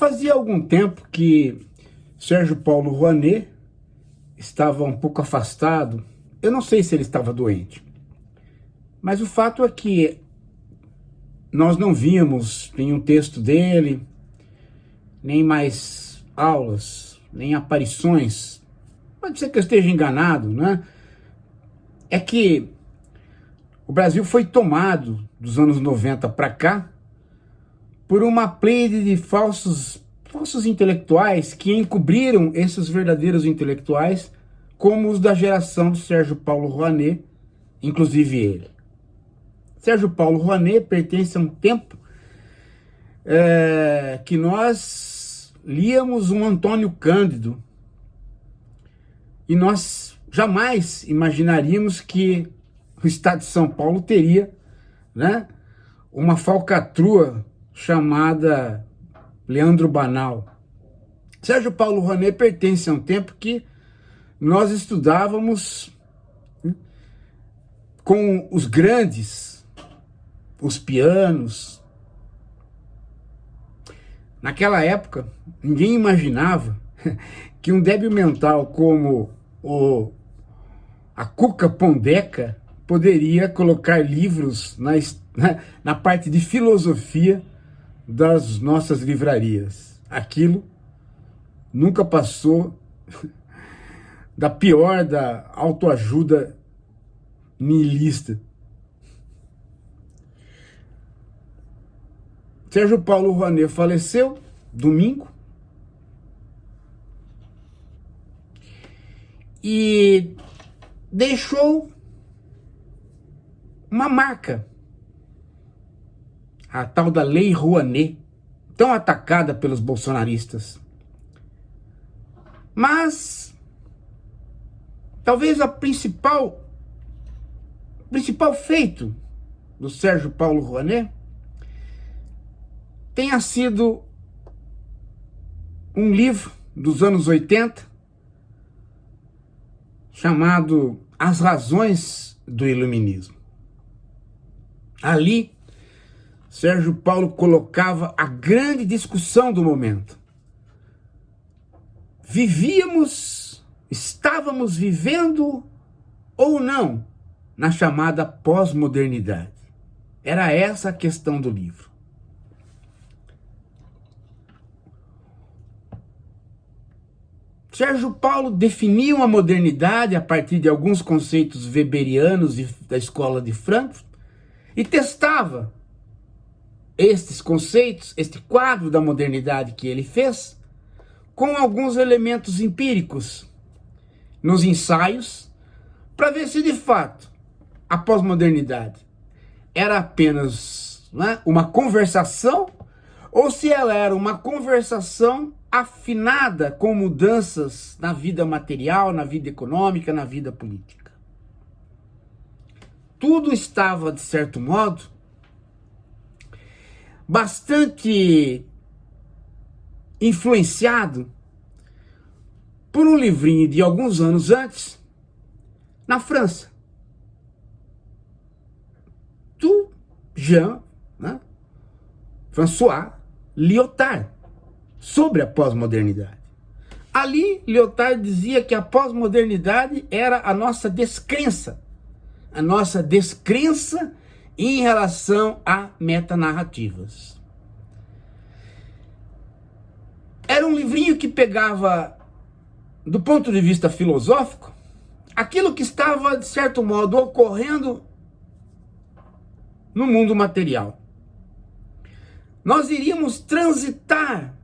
Fazia algum tempo que Sérgio Paulo Rouanet estava um pouco afastado. Eu não sei se ele estava doente, mas o fato é que nós não víamos nenhum texto dele, nem mais aulas, nem aparições. Pode ser que eu esteja enganado, né? É que o Brasil foi tomado dos anos 90 para cá por uma pleiade de falsos intelectuais que encobriram esses verdadeiros intelectuais como os da geração do Sérgio Paulo Rouanet, inclusive ele. Sérgio Paulo Rouanet pertence a um tempo que nós líamos um Antônio Cândido e nós jamais imaginaríamos que o estado de São Paulo teria, né, uma falcatrua chamada Leandro Banal. Sérgio Paulo Rouanet pertence a um tempo que nós estudávamos, né, com os grandes, os pianos. Naquela época, ninguém imaginava que um débil mental como a Cuca Pondeca poderia colocar livros na parte de filosofia das nossas livrarias. Aquilo nunca passou da pior da autoajuda nihilista. Sérgio Paulo Rouanet faleceu domingo e deixou uma marca, a tal da Lei Rouanet, tão atacada pelos bolsonaristas. Mas talvez o principal feito do Sérgio Paulo Rouanet tenha sido um livro dos anos 80 chamado As Razões do Iluminismo. Ali, Sérgio Paulo colocava a grande discussão do momento. Estávamos vivendo ou não na chamada pós-modernidade? Era essa a questão do livro. Sérgio Paulo definiu a modernidade a partir de alguns conceitos weberianos da escola de Frankfurt e testava estes conceitos, este quadro da modernidade que ele fez, com alguns elementos empíricos nos ensaios, para ver se de fato a pós-modernidade era apenas, né, uma conversação, ou se ela era uma conversação afinada com mudanças na vida material, na vida econômica, na vida política. Tudo estava, de certo modo, bastante influenciado por um livrinho de alguns anos antes, na França, do Jean-François Lyotard, sobre a pós-modernidade. Ali, Lyotard dizia que a pós-modernidade era a nossa descrença em relação a metanarrativas. Era um livrinho que pegava, do ponto de vista filosófico, aquilo que estava, de certo modo, ocorrendo no mundo material. Nós iríamos transitar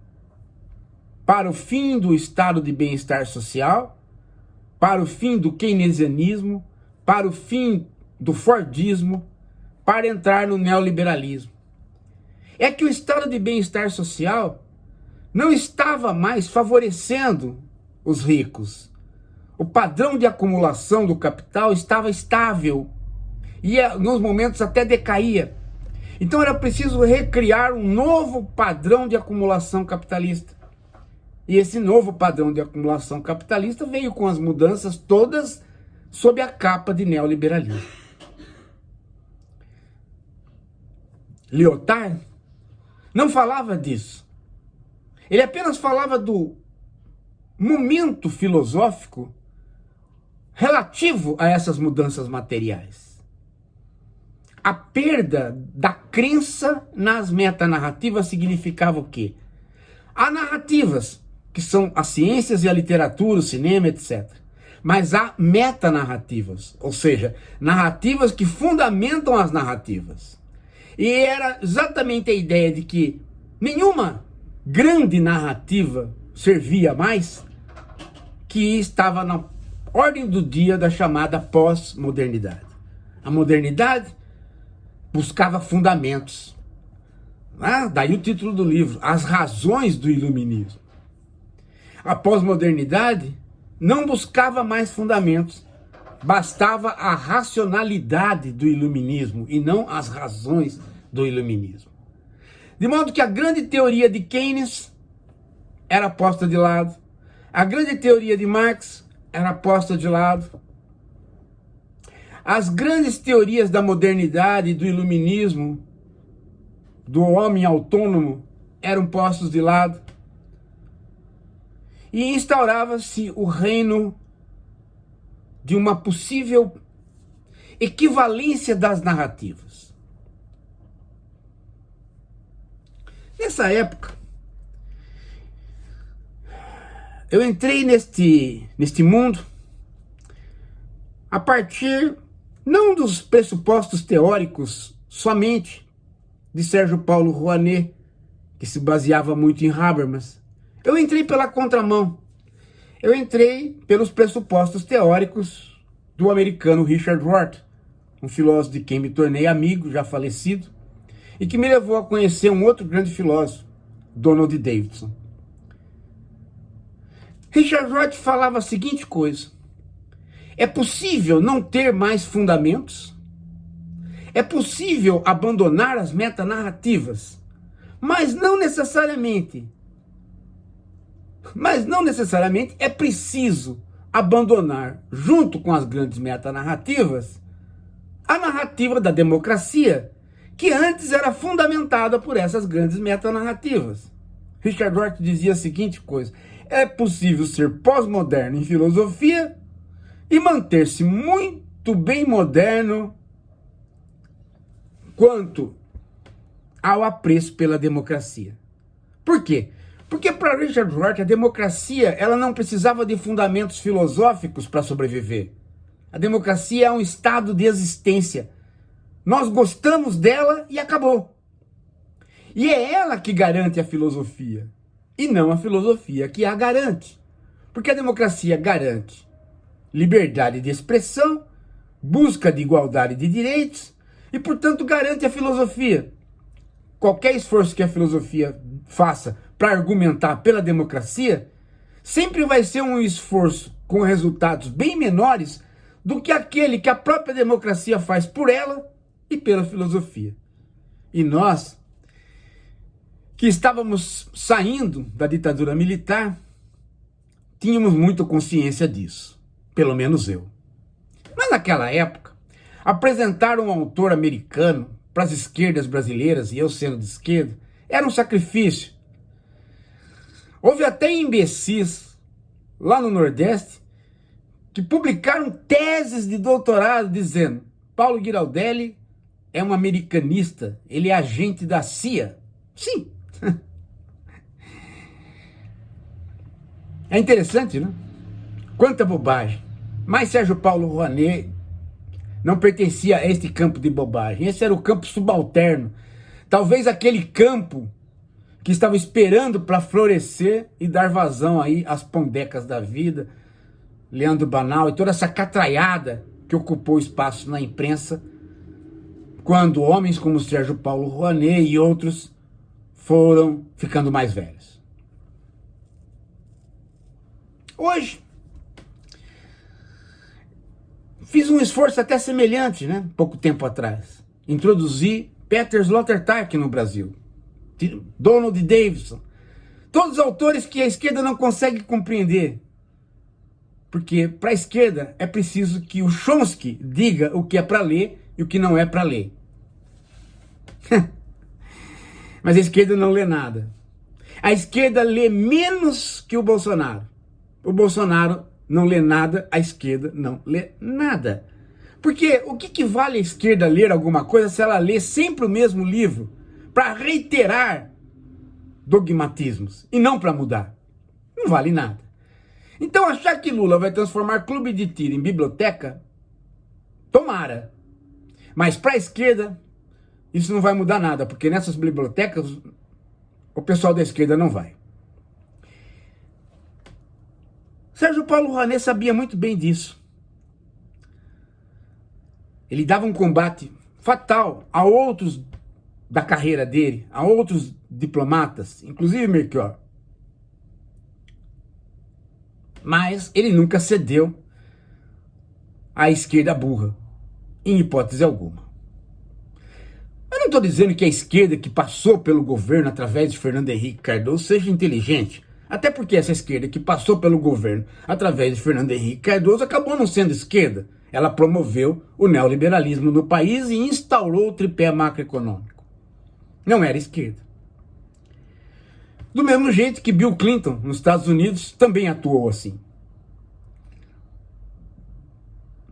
para o fim do estado de bem-estar social, para o fim do keynesianismo, para o fim do fordismo, para entrar no neoliberalismo. É que o estado de bem-estar social não estava mais favorecendo os ricos. O padrão de acumulação do capital estava estável e, em alguns momentos, até decaía. Então era preciso recriar um novo padrão de acumulação capitalista. E esse novo padrão de acumulação capitalista veio com as mudanças todas sob a capa de neoliberalismo. Lyotard não falava disso. Ele apenas falava do momento filosófico relativo a essas mudanças materiais. A perda da crença nas metanarrativas significava o quê? Há narrativas, que são as ciências e a literatura, o cinema, etc. Mas há metanarrativas, ou seja, narrativas que fundamentam as narrativas. E era exatamente a ideia de que nenhuma grande narrativa servia mais, que estava na ordem do dia da chamada pós-modernidade. A modernidade buscava fundamentos. Daí o título do livro, As Razões do Iluminismo. A pós-modernidade não buscava mais fundamentos, bastava a racionalidade do iluminismo e não as razões do iluminismo. De modo que a grande teoria de Keynes era posta de lado, a grande teoria de Marx era posta de lado, as grandes teorias da modernidade e do iluminismo, do homem autônomo, eram postos de lado, e instaurava-se o reino de uma possível equivalência das narrativas. Nessa época, eu entrei neste mundo a partir não dos pressupostos teóricos somente de Sérgio Paulo Rouanet, que se baseava muito em Habermas. Eu entrei pela contramão. Eu entrei pelos pressupostos teóricos do americano Richard Rorty, um filósofo de quem me tornei amigo, já falecido, e que me levou a conhecer um outro grande filósofo, Donald Davidson. Richard Rorty falava a seguinte coisa: é possível não ter mais fundamentos? É possível abandonar as metanarrativas, mas não necessariamente é preciso abandonar, junto com as grandes metanarrativas, a narrativa da democracia, que antes era fundamentada por essas grandes metanarrativas. Richard Rorty dizia a seguinte coisa: é possível ser pós-moderno em filosofia e manter-se muito bem moderno quanto ao apreço pela democracia. Por quê? Porque para Richard Rorty a democracia ela não precisava de fundamentos filosóficos para sobreviver. A democracia é um estado de existência. Nós gostamos dela e acabou. E é ela que garante a filosofia, e não a filosofia que a garante. Porque a democracia garante liberdade de expressão, busca de igualdade de direitos e, portanto, garante a filosofia. Qualquer esforço que a filosofia faça para argumentar pela democracia sempre vai ser um esforço com resultados bem menores do que aquele que a própria democracia faz por ela e pela filosofia. E nós, que estávamos saindo da ditadura militar, tínhamos muita consciência disso. Pelo menos eu. Mas naquela época, apresentar um autor americano para as esquerdas brasileiras, e eu sendo de esquerda, era um sacrifício. Houve até imbecis lá no Nordeste que publicaram teses de doutorado dizendo: Paulo Giraldelli é um americanista, ele é agente da CIA. Sim. É interessante, né? Quanta bobagem. Mas Sérgio Paulo Rouanet não pertencia a este campo de bobagem. Esse era o campo subalterno. Talvez aquele campo que estava esperando para florescer e dar vazão aí às Pondecas da vida, Leandro Banal e toda essa catraiada que ocupou espaço na imprensa quando homens como Sérgio Paulo Rouanet e outros foram ficando mais velhos. Hoje, fiz um esforço até semelhante, né? Pouco tempo atrás. Introduzi Peter Sloterdijk no Brasil. Donald Davidson. Todos os autores que a esquerda não consegue compreender. Porque para a esquerda é preciso que o Chomsky diga o que é para ler e o que não é para ler. Mas a esquerda não lê nada. A esquerda lê menos que o Bolsonaro. O Bolsonaro não lê nada, a esquerda não lê nada. Porque o que vale a esquerda ler alguma coisa se ela lê sempre o mesmo livro para reiterar dogmatismos e não para mudar? Não vale nada. Então achar que Lula vai transformar clube de tiro em biblioteca, tomara. Mas para a esquerda, isso não vai mudar nada, porque nessas bibliotecas o pessoal da esquerda não vai. Sérgio Paulo Rouanet sabia muito bem disso. Ele dava um combate fatal a outros da carreira dele, a outros diplomatas, inclusive Melchior. Mas ele nunca cedeu à esquerda burra, em hipótese alguma. Eu não estou dizendo que a esquerda que passou pelo governo através de Fernando Henrique Cardoso seja inteligente, até porque essa esquerda que passou pelo governo através de Fernando Henrique Cardoso acabou não sendo esquerda. Ela promoveu o neoliberalismo no país e instaurou o tripé macroeconômico. Não era esquerda. Do mesmo jeito que Bill Clinton, nos Estados Unidos, também atuou assim.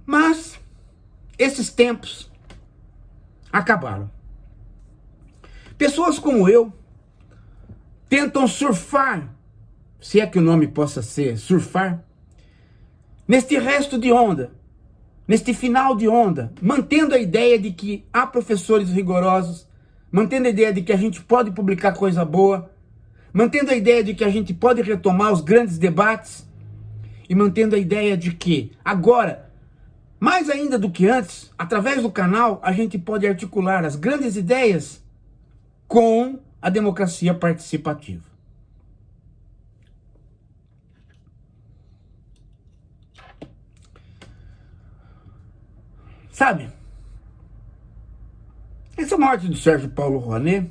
Mas esses tempos acabaram. Pessoas como eu tentam surfar, se é que o nome possa ser surfar, neste resto de onda, neste final de onda, mantendo a ideia de que há professores rigorosos, mantendo a ideia de que a gente pode publicar coisa boa, mantendo a ideia de que a gente pode retomar os grandes debates e mantendo a ideia de que agora, mais ainda do que antes, através do canal, a gente pode articular as grandes ideias com a democracia participativa. Sabe, essa morte do Sérgio Paulo Rouanet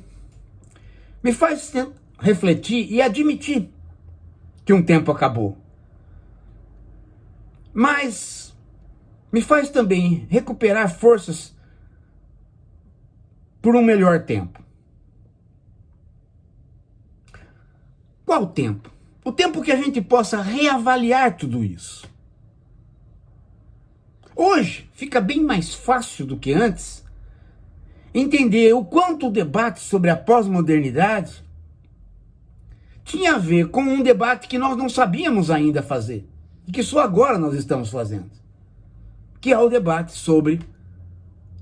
me faz refletir e admitir que um tempo acabou. Mas me faz também recuperar forças por um melhor tempo. Qual tempo? O tempo que a gente possa reavaliar tudo isso. Hoje fica bem mais fácil do que antes entender o quanto o debate sobre a pós-modernidade tinha a ver com um debate que nós não sabíamos ainda fazer e que só agora nós estamos fazendo, que é o debate sobre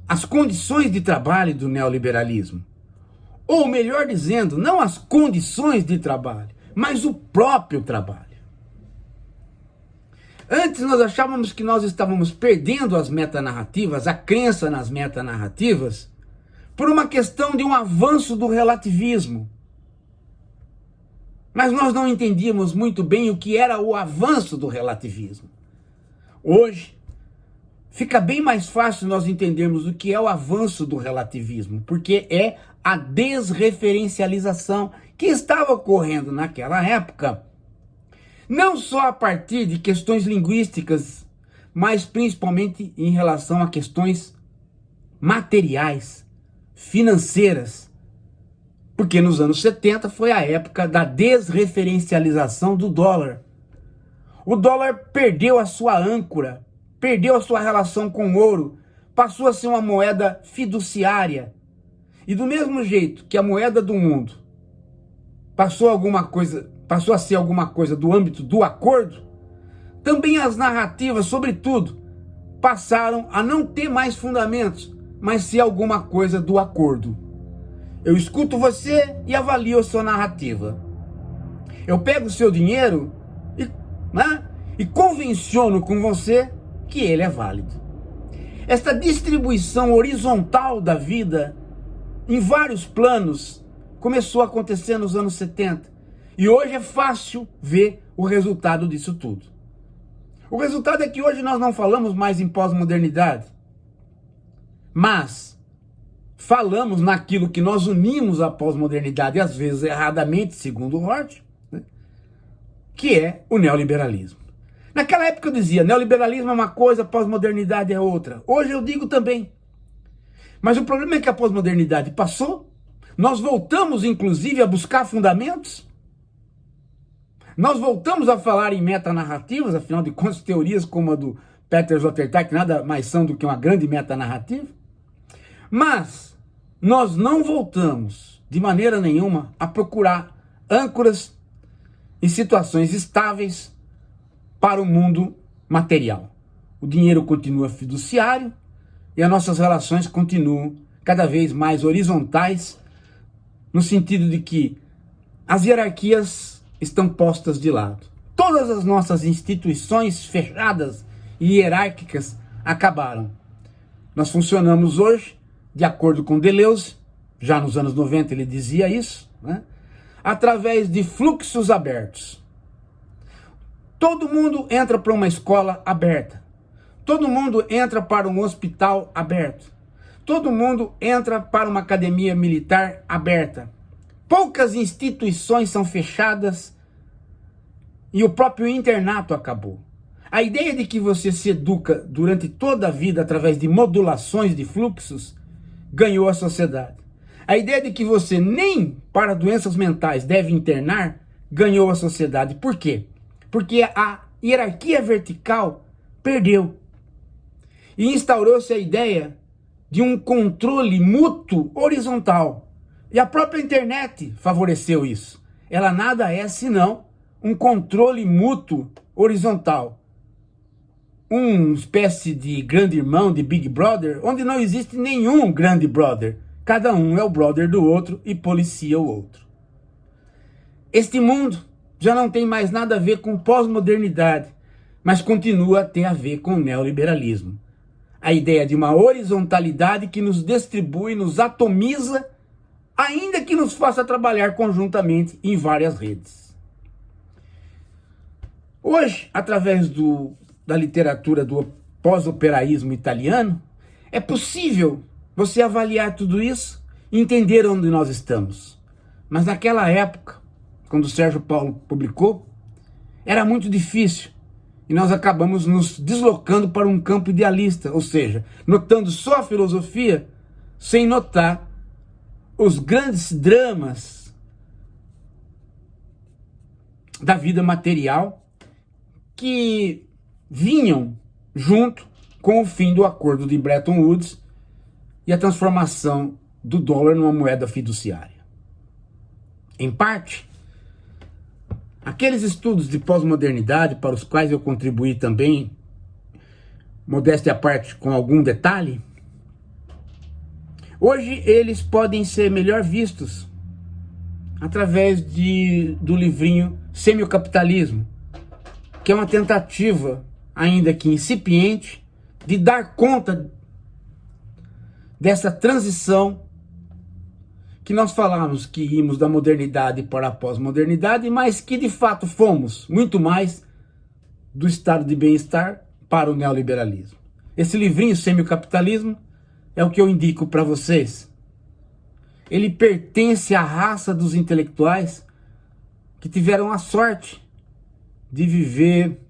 as condições de trabalho do neoliberalismo. Ou melhor dizendo, não as condições de trabalho, mas o próprio trabalho. Antes nós achávamos que nós estávamos perdendo as metanarrativas, a crença nas metanarrativas, por uma questão de um avanço do relativismo. Mas nós não entendíamos muito bem o que era o avanço do relativismo. Hoje, fica bem mais fácil nós entendermos o que é o avanço do relativismo, porque é a desreferencialização que estava ocorrendo naquela época, não só a partir de questões linguísticas, mas principalmente em relação a questões materiais, financeiras, porque nos anos 70 foi a época da desreferencialização do dólar. O dólar perdeu a sua âncora, perdeu a sua relação com o ouro, passou a ser uma moeda fiduciária. E do mesmo jeito que a moeda do mundo passou a ser alguma coisa do âmbito do acordo, também as narrativas, sobretudo, passaram a não ter mais fundamentos, mas ser alguma coisa do acordo. Eu escuto você e avalio a sua narrativa. Eu pego o seu dinheiro e convenciono com você que ele é válido. Esta distribuição horizontal da vida em vários planos começou a acontecer nos anos 70. E hoje é fácil ver o resultado disso tudo. O resultado é que hoje nós não falamos mais em pós-modernidade, mas falamos naquilo que nós unimos à pós-modernidade, às vezes erradamente, segundo Hort, que é o neoliberalismo. Naquela época eu dizia, neoliberalismo é uma coisa, pós-modernidade é outra. Hoje eu digo também. Mas o problema é que a pós-modernidade passou, nós voltamos inclusive a buscar fundamentos, Nós voltamos a falar em metanarrativas, afinal de contas, teorias como a do Peter Sloterdijk nada mais são do que uma grande metanarrativa. Mas nós não voltamos, de maneira nenhuma, a procurar âncoras e situações estáveis para o mundo material. O dinheiro continua fiduciário e as nossas relações continuam cada vez mais horizontais, no sentido de que as hierarquias estão postas de lado. Todas as nossas instituições fechadas e hierárquicas acabaram. Nós funcionamos hoje, de acordo com Deleuze, já nos anos 90 ele dizia isso, né? Através de fluxos abertos. Todo mundo entra para uma escola aberta. Todo mundo entra para um hospital aberto. Todo mundo entra para uma academia militar aberta. Poucas instituições são fechadas e o próprio internato acabou. A ideia de que você se educa durante toda a vida através de modulações de fluxos ganhou a sociedade. A ideia de que você nem para doenças mentais deve internar ganhou a sociedade. Por quê? Porque a hierarquia vertical perdeu. E instaurou-se a ideia de um controle mútuo horizontal. E a própria internet favoreceu isso. Ela nada é senão um controle mútuo horizontal. Uma espécie de grande irmão, de Big Brother, onde não existe nenhum grande brother. Cada um é o brother do outro e policia o outro. Este mundo já não tem mais nada a ver com pós-modernidade, mas continua a ter a ver com o neoliberalismo. A ideia de uma horizontalidade que nos distribui, nos atomiza, ainda que nos faça trabalhar conjuntamente em várias redes. Hoje, através da literatura do pós-operaísmo italiano, é possível você avaliar tudo isso e entender onde nós estamos. Mas naquela época, quando o Sérgio Paulo publicou, era muito difícil. E nós acabamos nos deslocando para um campo idealista, ou seja, notando só a filosofia, sem notar os grandes dramas da vida material que vinham junto com o fim do acordo de Bretton Woods e a transformação do dólar numa moeda fiduciária. Em parte, aqueles estudos de pós-modernidade para os quais eu contribuí também, modéstia à parte, com algum detalhe, hoje eles podem ser melhor vistos através do livrinho Semiocapitalismo, que é uma tentativa, ainda que incipiente, de dar conta dessa transição que nós falamos que íamos da modernidade para a pós-modernidade, mas que de fato fomos muito mais do estado de bem-estar para o neoliberalismo. Esse livrinho, Semiocapitalismo, é o que eu indico para vocês. Ele pertence à raça dos intelectuais que tiveram a sorte de viver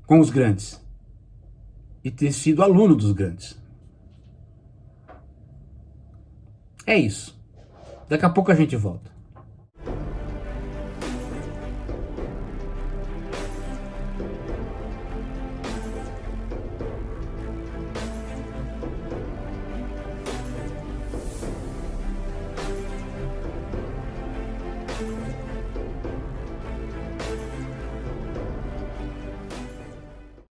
com os grandes e ter sido aluno dos grandes. É isso. Daqui a pouco a gente volta.